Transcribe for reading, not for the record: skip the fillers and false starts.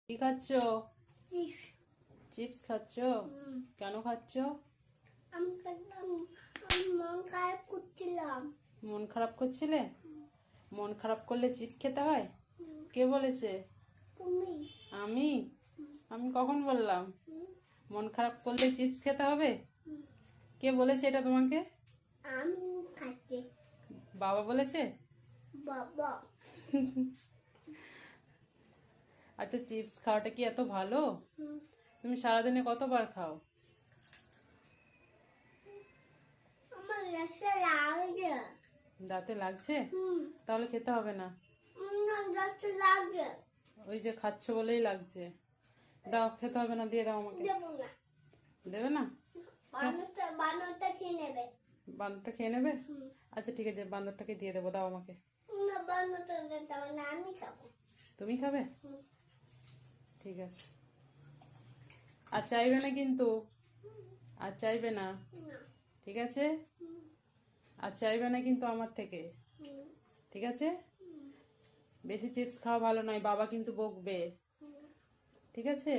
কি খাচ্ছ? Chips. Chips খাচ্ছ? কেন খাচ্ছ? আমি মন খারাপ করছিলাম। মন খারাপ করছিলে? মন খারাপ করলে চিপস খেতে হয়? কে বলেছে? তুমি? আমি? আমি কখন বললাম মন খারাপ করলে চিপস খেতে হবে? কে বলেছে এটা তোমাকে? আমি খাচ্ছি। বাবা বলেছে? বাবা। আচ্ছা, চিপস খাওয়াটা কি এত ভালো? হুম, তুমি সারাদিনে কতবার খাও? আমার রাস্তা লাগে। দাঁতে লাগছে? হুম, তাহলে খেতে হবে না। রাস্তা লাগে। ওই যে খাচ্ছ বলেই লাগছে। দাও, খেতে হবে না, দিয়ে দাও আমাকে। দেবো না। দেবে না? বানরটা খেয়ে নেবে। বান্দরটা খেয়ে নেবে? হুম। আচ্ছা ঠিক আছে, বান্দরটাকে দিয়ে দেবো, দাও আমাকে। না, বানরটা দেবো না, আমি খাবো। তুমি খাবে? হুম। ঠিক আছে। আর চাইবে না কিন্তু, আর চাইবে না, না। ঠিক আছে? হুম, আর চাইবে না কিন্তু আমার থেকে, হুম, ঠিক আছে? হুম, বেশি চিপস খাওয়া ভালো নয়, বাবা কিন্তু বকবে, হুম। ঠিক আছে?